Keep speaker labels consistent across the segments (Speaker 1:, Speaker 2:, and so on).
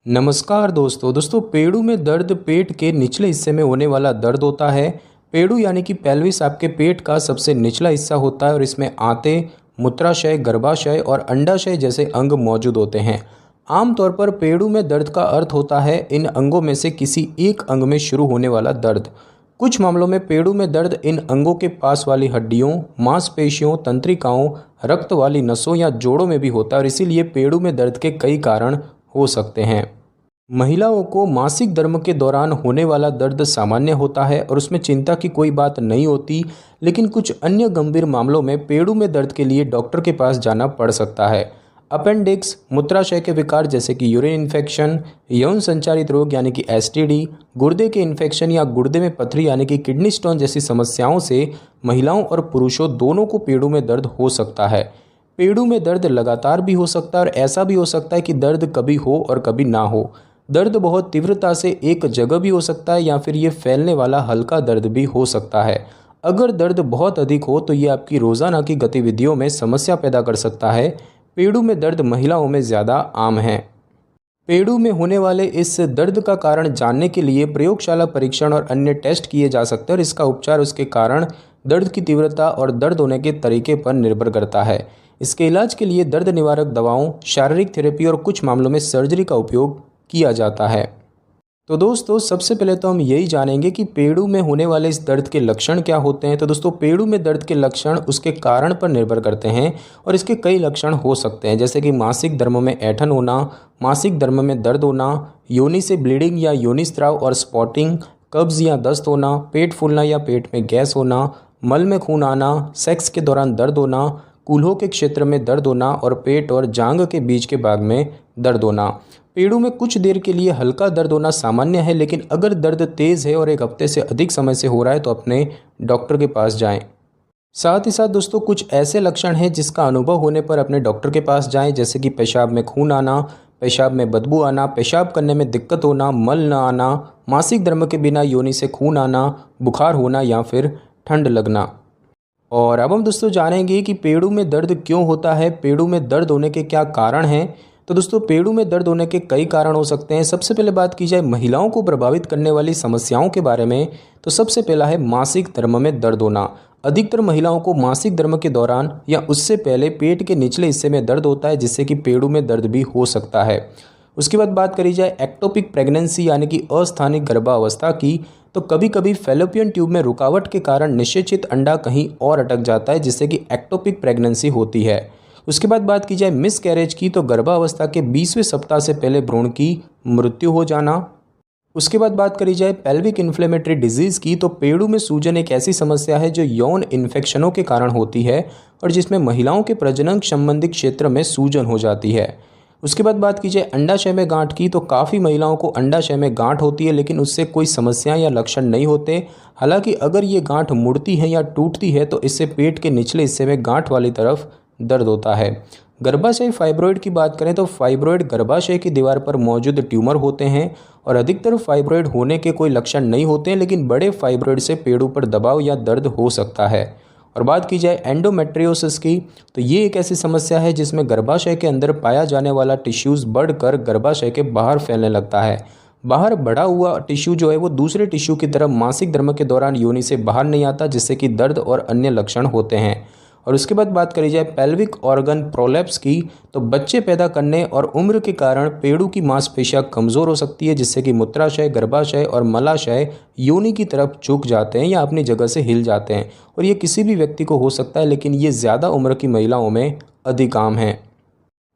Speaker 1: नमस्कार दोस्तों पेड़ों में दर्द पेट के निचले हिस्से में होने वाला दर्द होता है। पेड़ू यानी कि पेल्विस आपके पेट का सबसे निचला हिस्सा होता है और इसमें आंतें, मूत्राशय, गर्भाशय और अंडाशय जैसे अंग मौजूद होते हैं। आमतौर पर पेड़ू में दर्द का अर्थ होता है इन अंगों में से किसी एक अंग में शुरू होने वाला दर्द। कुछ मामलों में पेड़ू में दर्द इन अंगों के पास वाली हड्डियों, मांसपेशियों, तंत्रिकाओं, रक्त वाली नसों या जोड़ों में भी होता है और इसीलिए पेड़ू में दर्द के कई कारण हो सकते हैं। महिलाओं को मासिक धर्म के दौरान होने वाला दर्द सामान्य होता है और उसमें चिंता की कोई बात नहीं होती, लेकिन कुछ अन्य गंभीर मामलों में पेड़ू में दर्द के लिए डॉक्टर के पास जाना पड़ सकता है। अपेंडिक्स, मूत्राशय के विकार जैसे कि यूरिन इन्फेक्शन, यौन संचारित रोग यानी कि एसटीडी, गुर्दे के इन्फेक्शन या गुर्दे में पथरी यानी कि किडनी स्टोन जैसी समस्याओं से महिलाओं और पुरुषों दोनों को पेड़ू में दर्द हो सकता है। पेड़ू में दर्द लगातार भी हो सकता है और ऐसा भी हो सकता है कि दर्द कभी हो और कभी ना हो। दर्द बहुत तीव्रता से एक जगह भी हो सकता है या फिर ये फैलने वाला हल्का दर्द भी हो सकता है। अगर दर्द बहुत अधिक हो तो ये आपकी रोज़ाना की गतिविधियों में समस्या पैदा कर सकता है। पेड़ू में दर्द महिलाओं में ज़्यादा आम है। पेड़ू में होने वाले इस दर्द का कारण जानने के लिए प्रयोगशाला परीक्षण और अन्य टेस्ट किए जा सकते हैं और इसका उपचार उसके कारण, दर्द की तीव्रता और दर्द होने के तरीके पर निर्भर करता है। इसके इलाज के लिए दर्द निवारक दवाओं, शारीरिक थेरेपी और कुछ मामलों में सर्जरी का उपयोग किया जाता है। तो दोस्तों सबसे पहले तो हम यही जानेंगे कि पेड़ू में होने वाले इस दर्द के लक्षण क्या होते हैं। तो दोस्तों पेड़ू में दर्द के लक्षण उसके कारण पर निर्भर करते हैं और इसके कई लक्षण हो सकते हैं, जैसे कि मासिक धर्म में ऐंठन होना, मासिक धर्म में दर्द होना, योनि से ब्लीडिंग या योनि स्राव और स्पॉटिंग, कब्ज या दस्त होना, पेट फूलना या पेट में गैस होना, मल में खून आना, सेक्स के दौरान दर्द होना, कूल्हों के क्षेत्र में दर्द होना और पेट और जांघ के बीच के भाग में दर्द होना। पेड़ू में कुछ देर के लिए हल्का दर्द होना सामान्य है, लेकिन अगर दर्द तेज़ है और एक हफ्ते से अधिक समय से हो रहा है तो अपने डॉक्टर के पास जाएं। साथ ही साथ दोस्तों कुछ ऐसे लक्षण हैं जिसका अनुभव होने पर अपने डॉक्टर के पास जाएं, जैसे कि पेशाब में खून आना, पेशाब में बदबू आना, पेशाब करने में दिक्कत होना, मल न आना, मासिक धर्म के बिना योनि से खून आना, बुखार होना या फिर ठंड लगना। और अब हम दोस्तों जानेंगे कि पेड़ू में दर्द क्यों होता है, पेड़ू में दर्द होने के क्या कारण हैं। तो दोस्तों पेड़ू में दर्द होने के कई कारण हो सकते हैं। सबसे पहले बात की जाए महिलाओं को प्रभावित करने वाली समस्याओं के बारे में, तो सबसे पहला है मासिक धर्म में दर्द होना। अधिकतर महिलाओं को मासिक धर्म के दौरान या उससे पहले पेट के निचले हिस्से में दर्द होता है, जिससे कि पेड़ू में दर्द भी हो सकता है। उसके बाद बात करी जाए एक्टोपिक प्रेगनेंसी यानी कि अस्थानिक गर्भावस्था की, तो कभी कभी फैलोपियन ट्यूब में रुकावट के कारण निषेचित अंडा कहीं और अटक जाता है, जिससे कि एक्टोपिक प्रेगनेंसी होती है। उसके बाद बात की जाए मिस कैरेज की, तो गर्भावस्था के 20वें सप्ताह से पहले भ्रूण की मृत्यु हो जाना। उसके बाद बात करी जाए पेल्विक इन्फ्लेमेटरी डिजीज़ की, तो पेड़ू में सूजन एक ऐसी समस्या है जो यौन इन्फेक्शनों के कारण होती है और जिसमें महिलाओं के प्रजनन संबंधी क्षेत्र में सूजन हो जाती है। उसके बाद बात की जाए अंडाशय में गांठ की, तो काफ़ी महिलाओं को अंडाशय में गांठ होती है, लेकिन उससे कोई समस्या या लक्षण नहीं होते। हालांकि अगर ये गांठ मुड़ती है या टूटती है तो इससे पेट के निचले हिस्से में गांठ वाली तरफ दर्द होता है। गर्भाशय फाइब्रॉइड की बात करें तो फाइब्रॉइड गर्भाशय की दीवार पर मौजूद ट्यूमर होते हैं और अधिकतर फाइब्रॉइड होने के कोई लक्षण नहीं होते हैं, लेकिन बड़े फाइब्रॉइड से पेड़ों पर दबाव या दर्द हो सकता है। और बात की जाए एंडोमेट्रियोसिस की, तो ये एक ऐसी समस्या है जिसमें गर्भाशय के अंदर पाया जाने वाला टिश्यूज़ बढ़कर गर्भाशय के बाहर फैलने लगता है। बाहर बढ़ा हुआ टिश्यू जो है वो दूसरे टिश्यू की तरह मासिक धर्म के दौरान योनि से बाहर नहीं आता, जिससे कि दर्द और अन्य लक्षण होते हैं। और उसके बाद बात करी जाए पेल्विक ऑर्गन प्रोलैप्स की, तो बच्चे पैदा करने और उम्र के कारण पेड़ू की मांसपेशियां कमज़ोर हो सकती है, जिससे कि मूत्राशय, गर्भाशय और मलाशय योनि की तरफ झुक जाते हैं या अपनी जगह से हिल जाते हैं। और ये किसी भी व्यक्ति को हो सकता है, लेकिन ये ज़्यादा उम्र की महिलाओं में अधिक आम है।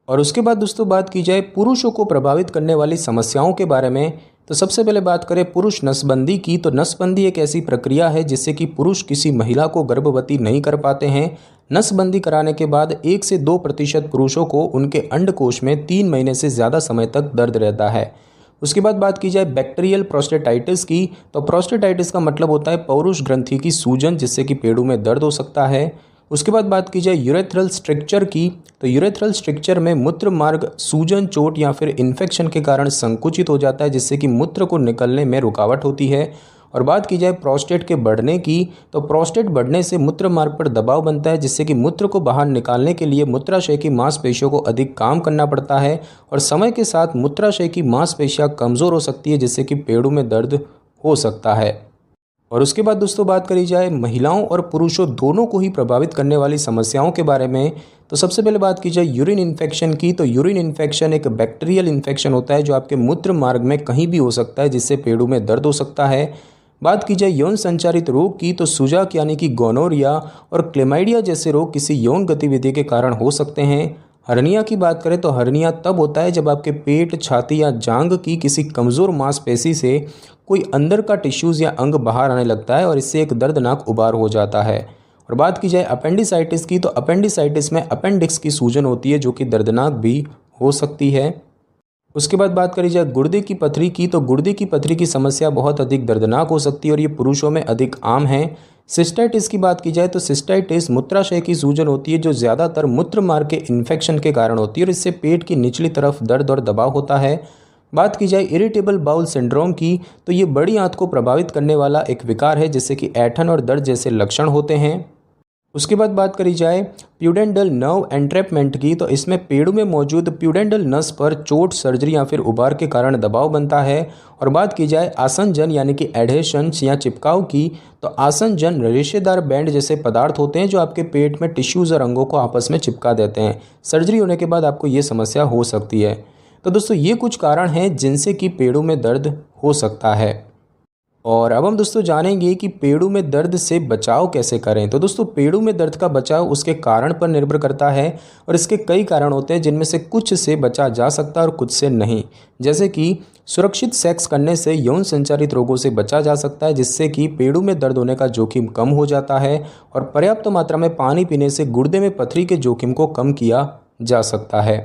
Speaker 1: और उसके बाद दोस्तों बात की जाए पुरुषों को प्रभावित करने वाली समस्याओं के बारे में, तो सबसे पहले बात करें पुरुष नसबंदी की, तो नसबंदी एक ऐसी प्रक्रिया है जिससे कि पुरुष किसी महिला को गर्भवती नहीं कर पाते हैं। नसबंदी कराने के बाद 1 से 2% पुरुषों को उनके अंडकोश में 3 महीने से ज़्यादा समय तक दर्द रहता है। उसके बाद बात की जाए बैक्टीरियल प्रोस्टेटाइटिस की, तो प्रोस्टेटाइटिस का मतलब होता है पौरुष ग्रंथि की सूजन, जिससे कि पेड़ों में दर्द हो सकता है। उसके बाद बात की जाए यूरेथ्रल स्ट्रक्चर की, तो यूरेथ्रल स्ट्रक्चर में मूत्र मार्ग सूजन, चोट या फिर इन्फेक्शन के कारण संकुचित हो जाता है, जिससे कि मूत्र को निकलने में रुकावट होती है। और बात की जाए प्रोस्टेट के बढ़ने की, तो प्रोस्टेट बढ़ने से मूत्र मार्ग पर दबाव बनता है, जिससे कि मूत्र को बाहर निकालने के लिए मूत्राशय की मांसपेशियों को अधिक काम करना पड़ता है और समय के साथ मूत्राशय की मांसपेशियां कमज़ोर हो सकती है, जिससे कि पेड़ों में दर्द हो सकता है। और उसके बाद दोस्तों बात करी जाए महिलाओं और पुरुषों दोनों को ही प्रभावित करने वाली समस्याओं के बारे में, तो सबसे पहले बात की जाए यूरिन इन्फेक्शन की, तो यूरिन इन्फेक्शन एक बैक्टीरियल इन्फेक्शन होता है जो आपके मूत्र मार्ग में कहीं भी हो सकता है, जिससे पेड़ों में दर्द हो सकता है। बात की जाए यौन संचारित रोग की, तो सुजाक यानी कि गोनोरिया और क्लेमाइडिया जैसे रोग किसी यौन गतिविधि के कारण हो सकते हैं। हर्निया की बात करें तो हर्निया तब होता है जब आपके पेट, छाती या जांघ की किसी कमज़ोर मांसपेशी से कोई अंदर का टिश्यूज़ या अंग बाहर आने लगता है और इससे एक दर्दनाक उबार हो जाता है। और बात की जाए अपेंडिसाइटिस की, तो अपेंडिसाइटिस में अपेंडिक्स की सूजन होती है जो कि दर्दनाक भी हो सकती है। उसके बाद बात करी जाए गुर्दे की पथरी की, तो गुर्दे की पथरी की समस्या बहुत अधिक दर्दनाक हो सकती है और ये पुरुषों में अधिक आम है। सिस्टाइटिस की बात की जाए तो सिस्टाइटिस मूत्राशय की सूजन होती है जो ज़्यादातर मूत्र मार्ग के इन्फेक्शन के कारण होती है और इससे पेट की निचली तरफ दर्द और दबाव होता है। बात की जाए इरिटेबल बाउल सिंड्रोम की, तो ये बड़ी आंत को प्रभावित करने वाला एक विकार है जिससे कि ऐंठन और दर्द जैसे लक्षण होते हैं। उसके बाद बात करी जाए प्यूडेंडल नर्व एंट्रैपमेंट की, तो इसमें पेड़ों में मौजूद प्यूडेंडल नस पर चोट, सर्जरी या फिर उबार के कारण दबाव बनता है। और बात की जाए आसंजन यानी कि एडहेशंस या चिपकाव की, तो आसंजन रेशेदार बैंड जैसे पदार्थ होते हैं जो आपके पेट में टिश्यूज़ और अंगों को आपस में चिपका देते हैं। सर्जरी होने के बाद आपको ये समस्या हो सकती है। तो दोस्तों ये कुछ कारण हैं जिनसे कि पेड़ों में दर्द हो सकता है। और अब हम दोस्तों जानेंगे कि पेड़ों में दर्द से बचाव कैसे करें। तो दोस्तों पेड़ों में दर्द का बचाव उसके कारण पर निर्भर करता है और इसके कई कारण होते हैं जिनमें से कुछ से बचा जा सकता है और कुछ से नहीं। जैसे कि सुरक्षित सेक्स करने से यौन संचारित रोगों से बचा जा सकता है, जिससे कि पेड़ों में दर्द होने का जोखिम कम हो जाता है। और पर्याप्त मात्रा में पानी पीने से गुर्दे में पथरी के जोखिम को कम किया जा सकता है।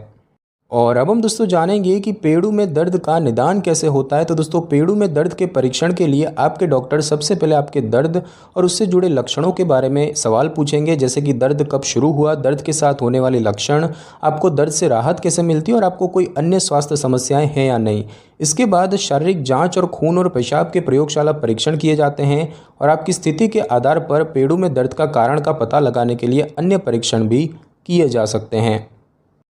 Speaker 1: और अब हम दोस्तों जानेंगे कि पेड़ों में दर्द का निदान कैसे होता है। तो दोस्तों पेड़ों में दर्द के परीक्षण के लिए आपके डॉक्टर सबसे पहले आपके दर्द और उससे जुड़े लक्षणों के बारे में सवाल पूछेंगे, जैसे कि दर्द कब शुरू हुआ, दर्द के साथ होने वाले लक्षण, आपको दर्द से राहत कैसे मिलती है और आपको कोई अन्य स्वास्थ्य समस्याएं हैं या नहीं। इसके बाद शारीरिक जाँच और खून और पेशाब के प्रयोगशाला परीक्षण किए जाते हैं और आपकी स्थिति के आधार पर पेड़ों में दर्द का कारण का पता लगाने के लिए अन्य परीक्षण भी किए जा सकते हैं,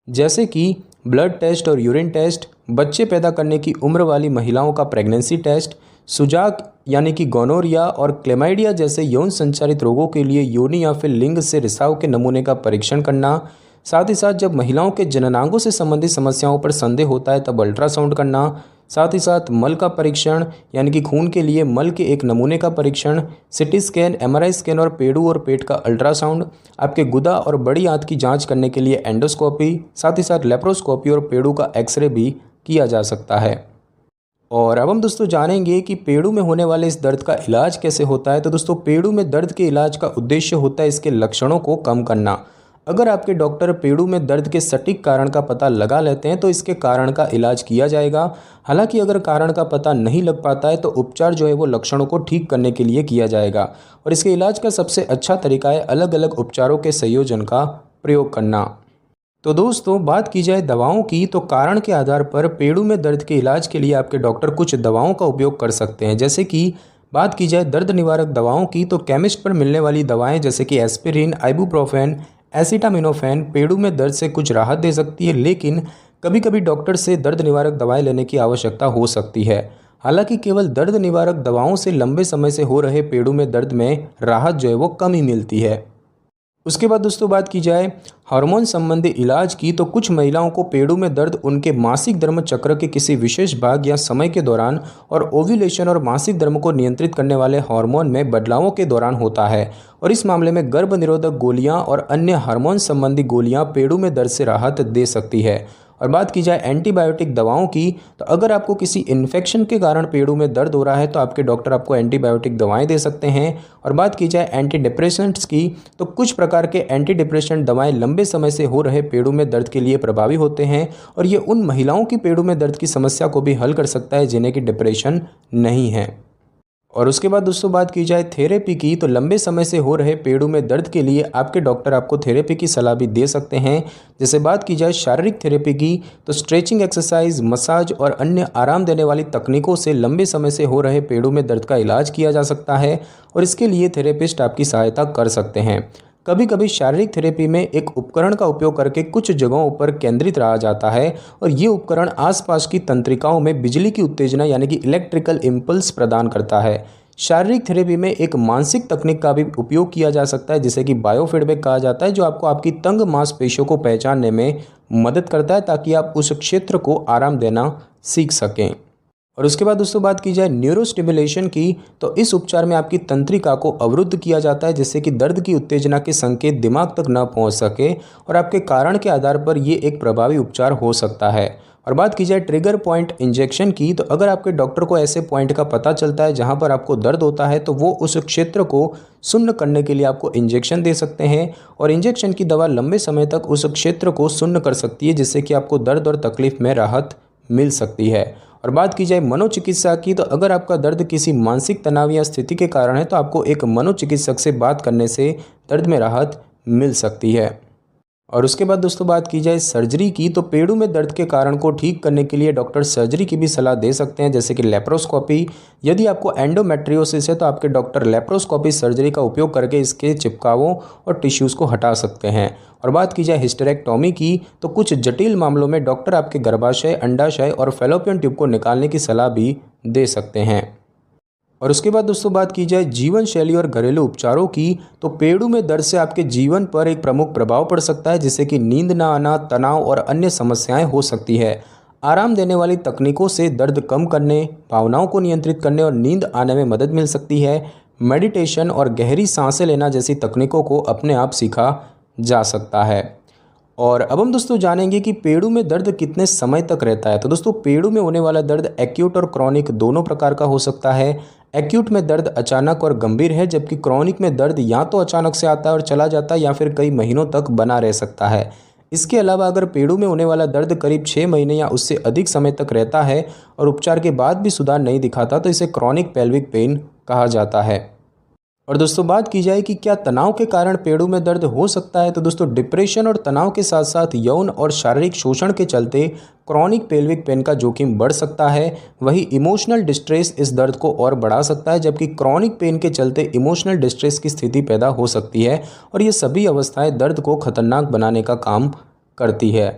Speaker 1: जैसे कि ब्लड टेस्ट और यूरिन टेस्ट, बच्चे पैदा करने की उम्र वाली महिलाओं का प्रेगनेंसी टेस्ट, सुजाक यानी कि गोनोरिया और क्लेमाइडिया जैसे यौन संचारित रोगों के लिए योनि या फिर लिंग से रिसाव के नमूने का परीक्षण करना। साथ ही साथ जब महिलाओं के जननांगों से संबंधित समस्याओं पर संदेह होता है तब अल्ट्रासाउंड करना। साथ ही साथ मल का परीक्षण यानी कि खून के लिए मल के एक नमूने का परीक्षण, सिटी स्कैन, एमआरआई स्कैन और पेड़ों और पेट का अल्ट्रासाउंड, आपके गुदा और बड़ी आंत की जांच करने के लिए एंडोस्कोपी, साथ ही साथ लेप्रोस्कोपी और पेड़ों का एक्सरे भी किया जा सकता है। और अब हम दोस्तों जानेंगे कि पेड़ों में होने वाले इस दर्द का इलाज कैसे होता है। तो दोस्तों पेड़ों में दर्द के इलाज का उद्देश्य होता है इसके लक्षणों को कम करना। अगर आपके डॉक्टर पेड़ों में दर्द के सटीक कारण का पता लगा लेते हैं तो इसके कारण का इलाज किया जाएगा। हालांकि अगर कारण का पता नहीं लग पाता है तो उपचार जो है वो लक्षणों को ठीक करने के लिए किया जाएगा और इसके इलाज का सबसे अच्छा तरीका है अलग अलग उपचारों के संयोजन का प्रयोग करना। तो दोस्तों बात की जाए दवाओं की, तो कारण के आधार पर पेड़ों में दर्द के इलाज के लिए आपके डॉक्टर कुछ दवाओं का उपयोग कर सकते हैं। जैसे कि बात की जाए दर्द निवारक दवाओं की, तो केमिस्ट पर मिलने वाली दवाएं जैसे कि एस्पिरिन, आइबुप्रोफेन, एसिटामिनोफेन पेड़ों में दर्द से कुछ राहत दे सकती है, लेकिन कभी कभी डॉक्टर से दर्द निवारक दवाएं लेने की आवश्यकता हो सकती है। हालांकि केवल दर्द निवारक दवाओं से लंबे समय से हो रहे पेड़ों में दर्द में राहत जो है वो कम ही मिलती है। उसके बाद दोस्तों बात की जाए हार्मोन संबंधी इलाज की, तो कुछ महिलाओं को पेड़ों में दर्द उनके मासिक धर्म चक्र के किसी विशेष भाग या समय के दौरान और ओव्यूलेशन और मासिक धर्म को नियंत्रित करने वाले हार्मोन में बदलावों के दौरान होता है और इस मामले में गर्भ निरोधक गोलियां और अन्य हार्मोन संबंधी गोलियां पेड़ों में दर्द से राहत दे सकती है। और बात की जाए एंटीबायोटिक दवाओं की, तो अगर आपको किसी इन्फेक्शन के कारण पेड़ों में दर्द हो रहा है तो आपके डॉक्टर आपको एंटीबायोटिक दवाएं दे सकते हैं। और बात की जाए एंटी डिप्रेसेंट्स की, तो कुछ प्रकार के एंटी डिप्रेसेंट दवाएं लंबे समय से हो रहे पेड़ों में दर्द के लिए प्रभावी होते हैं और ये उन महिलाओं की पेड़ों में दर्द की समस्या को भी हल कर सकता है जिन्हें कि डिप्रेशन नहीं है। और उसके बाद दोस्तों बात की जाए थेरेपी की, तो लंबे समय से हो रहे पेड़ों में दर्द के लिए आपके डॉक्टर आपको थेरेपी की सलाह भी दे सकते हैं। जैसे बात की जाए शारीरिक थेरेपी की, तो स्ट्रेचिंग एक्सरसाइज, मसाज और अन्य आराम देने वाली तकनीकों से लंबे समय से हो रहे पेड़ों में दर्द का इलाज किया जा सकता है और इसके लिए थेरेपिस्ट आपकी सहायता कर सकते हैं। कभी कभी शारीरिक थेरेपी में एक उपकरण का उपयोग करके कुछ जगहों पर केंद्रित रहा जाता है और ये उपकरण आसपास की तंत्रिकाओं में बिजली की उत्तेजना यानी कि इलेक्ट्रिकल इम्पल्स प्रदान करता है। शारीरिक थेरेपी में एक मानसिक तकनीक का भी उपयोग किया जा सकता है जिसे कि बायोफीडबैक कहा जाता है, जो आपको आपकी तंग मांसपेशियों को पहचानने में मदद करता है ताकि आप उस क्षेत्र को आराम देना सीख सकें। और उसके बाद दोस्तों बात की जाए न्यूरोस्टिमुलेशन की, तो इस उपचार में आपकी तंत्रिका को अवरुद्ध किया जाता है जिससे कि दर्द की उत्तेजना के संकेत दिमाग तक न पहुंच सके और आपके कारण के आधार पर ये एक प्रभावी उपचार हो सकता है। और बात की जाए ट्रिगर पॉइंट इंजेक्शन की, तो अगर आपके डॉक्टर को ऐसे पॉइंट का पता चलता है जहां पर आपको दर्द होता है तो वो उस क्षेत्र को सुन्न करने के लिए आपको इंजेक्शन दे सकते हैं और इंजेक्शन की दवा लंबे समय तक उस क्षेत्र को सुन्न कर सकती है जिससे कि आपको दर्द और तकलीफ में राहत मिल सकती है। और बात की जाए मनोचिकित्सा की, तो अगर आपका दर्द किसी मानसिक तनाव या स्थिति के कारण है तो आपको एक मनोचिकित्सक से बात करने से दर्द में राहत मिल सकती है। और उसके बाद दोस्तों बात की जाए सर्जरी की, तो पेड़ों में दर्द के कारण को ठीक करने के लिए डॉक्टर सर्जरी की भी सलाह दे सकते हैं जैसे कि लेप्रोस्कोपी। यदि आपको एंडोमेट्रियोसिस है तो आपके डॉक्टर लेप्रोस्कोपी सर्जरी का उपयोग करके इसके चिपकावों और टिश्यूज़ को हटा सकते हैं। और बात की जाए हिस्टेरेक्टोमी की, तो कुछ जटिल मामलों में डॉक्टर आपके गर्भाशय, अंडाशय और फैलोपियन ट्यूब को निकालने की सलाह भी दे सकते हैं। और उसके बाद दोस्तों बात की जाए जीवन शैली और घरेलू उपचारों की, तो पेड़ों में दर्द से आपके जीवन पर एक प्रमुख प्रभाव पड़ सकता है जिससे कि नींद ना आना, तनाव और अन्य समस्याएं हो सकती है। आराम देने वाली तकनीकों से दर्द कम करने, भावनाओं को नियंत्रित करने और नींद आने में मदद मिल सकती है। मेडिटेशन और गहरी सांसें लेना जैसी तकनीकों को अपने आप सीखा जा सकता है। और अब हम दोस्तों जानेंगे कि पेड़ों में दर्द कितने समय तक रहता है। तो दोस्तों पेड़ों में होने वाला दर्द एक्यूट और क्रॉनिक दोनों प्रकार का हो सकता है। एक्यूट में दर्द अचानक और गंभीर है, जबकि क्रॉनिक में दर्द या तो अचानक से आता है और चला जाता है या फिर कई महीनों तक बना रह सकता है। इसके अलावा अगर पेड़ों में होने वाला दर्द करीब 6 महीने या उससे अधिक समय तक रहता है और उपचार के बाद भी सुधार नहीं दिखाता तो इसे क्रॉनिक पेल्विक पेन कहा जाता है। और दोस्तों बात की जाए कि क्या तनाव के कारण पेड़ों में दर्द हो सकता है, तो दोस्तों डिप्रेशन और तनाव के साथ साथ यौन और शारीरिक शोषण के चलते क्रॉनिक पेल्विक पेन का जोखिम बढ़ सकता है। वही इमोशनल डिस्ट्रेस इस दर्द को और बढ़ा सकता है, जबकि क्रॉनिक पेन के चलते इमोशनल डिस्ट्रेस की स्थिति पैदा हो सकती है और ये सभी अवस्थाएं दर्द को खतरनाक बनाने का काम करती है।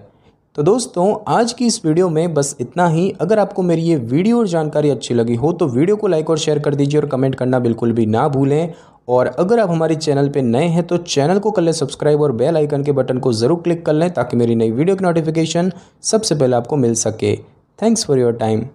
Speaker 1: तो दोस्तों आज की इस वीडियो में बस इतना ही। अगर आपको मेरी ये वीडियो और जानकारी अच्छी लगी हो तो वीडियो को लाइक और शेयर कर दीजिए और कमेंट करना बिल्कुल भी ना भूलें। और अगर आप हमारे चैनल पे नए हैं तो चैनल को कर लें सब्सक्राइब और बेल आइकन के बटन को ज़रूर क्लिक कर लें ताकि मेरी नई वीडियो की नोटिफिकेशन सबसे पहले आपको मिल सके। Thanks for your time.